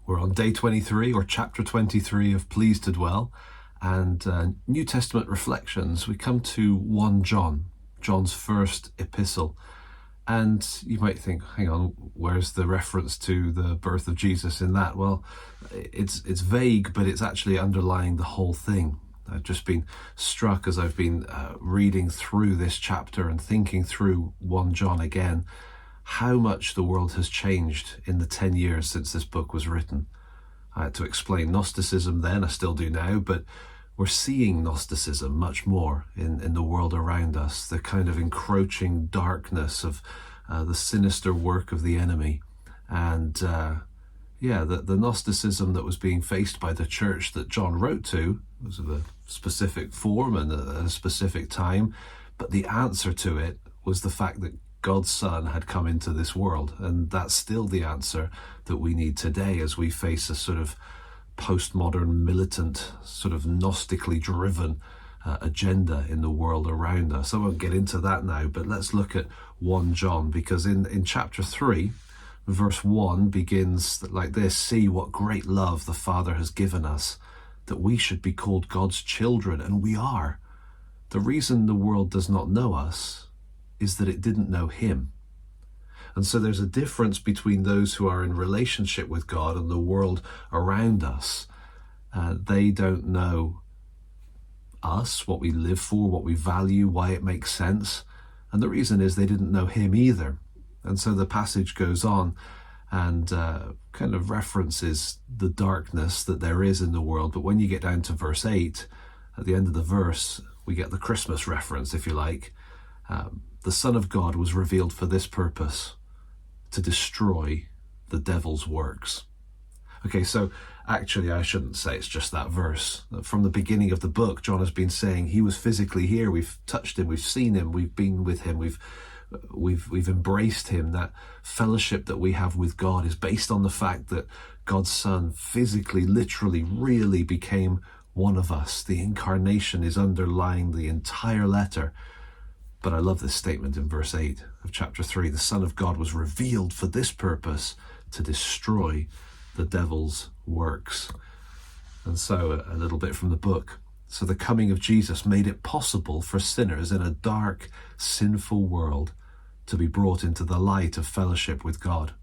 We're on day 23, or chapter 23 of Pleased to Dwell, and New Testament reflections. We come to 1 John, John's first epistle. And you might think, hang on, where's the reference to the birth of Jesus in that? Well, it's vague, but it's actually underlying the whole thing. I've just been struck as I've been reading through this chapter and thinking through 1 John again, how much the world has changed in the 10 years since this book was written. I had to explain Gnosticism then, I still do now, but we're seeing Gnosticism much more in the world around us, the kind of encroaching darkness of the sinister work of the enemy. And the Gnosticism that was being faced by the church that John wrote to was of a specific form and a specific time, but the answer to it was the fact that God's Son had come into this world, and that's still the answer that we need today as we face a sort of postmodern, militant, sort of Gnostically driven agenda in the world around us. I won't get into that now, but let's look at 1 John, because in chapter 3, verse 1 begins like this: "See what great love the Father has given us, that we should be called God's children, and we are. The reason the world does not know us is that it didn't know him." And so there's a difference between those who are in relationship with God and the world around us. They don't know us, what we live for, what we value, why it makes sense. And the reason is they didn't know him either. And so the passage goes on and kind of references the darkness that there is in the world. But when you get down to verse 8, at the end of the verse, we get the Christmas reference, if you like. The Son of God was revealed for this purpose, to destroy the devil's works. Okay, so actually I shouldn't say it's just that verse. From the beginning of the book, John has been saying he was physically here. We've touched him, we've seen him, we've been with him, we've embraced him. That fellowship that we have with God is based on the fact that God's Son physically, literally, really became one of us. The incarnation is underlying the entire letter. But I love this statement in verse 8 of chapter 3. The Son of God was revealed for this purpose, to destroy the devil's works. And so a little bit from the book. So the coming of Jesus made it possible for sinners in a dark, sinful world to be brought into the light of fellowship with God.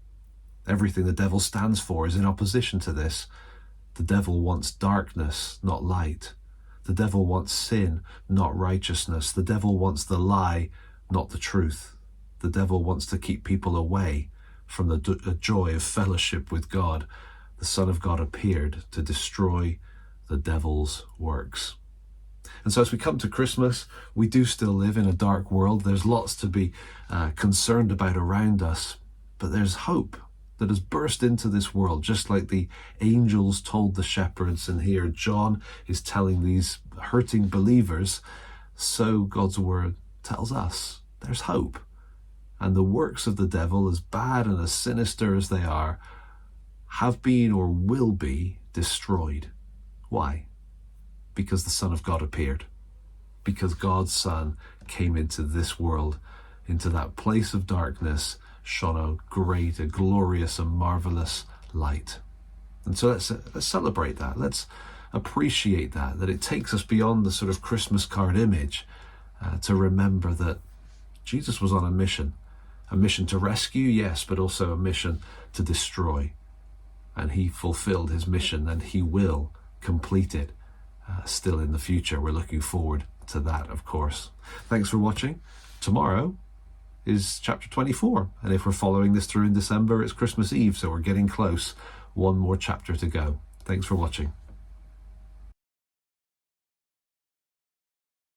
Everything the devil stands for is in opposition to this. The devil wants darkness, not light. The devil wants sin, not righteousness. The devil wants the lie, not the truth. The devil wants to keep people away from the joy of fellowship with God. The Son of God appeared to destroy the devil's works. And so as we come to Christmas, we do still live in a dark world. There's lots to be concerned about around us, but there's hope that has burst into this world, just like the angels told the shepherds. And here John is telling these hurting believers, so God's word tells us there's hope. And the works of the devil, as bad and as sinister as they are, have been or will be destroyed. Why? Because the Son of God appeared. Because God's Son came into this world, into that place of darkness, shone a glorious and marvelous light. And so let's celebrate that. Let's appreciate that it takes us beyond the sort of Christmas card image to remember that Jesus was on a mission to rescue, yes, but also a mission to destroy. And he fulfilled his mission, and he will complete it still in the future. We're looking forward to that, of course. Thanks for watching. Tomorrow is chapter 24, and if we're following this through in December, it's Christmas Eve, so we're getting close. One more chapter to go. Thanks for watching.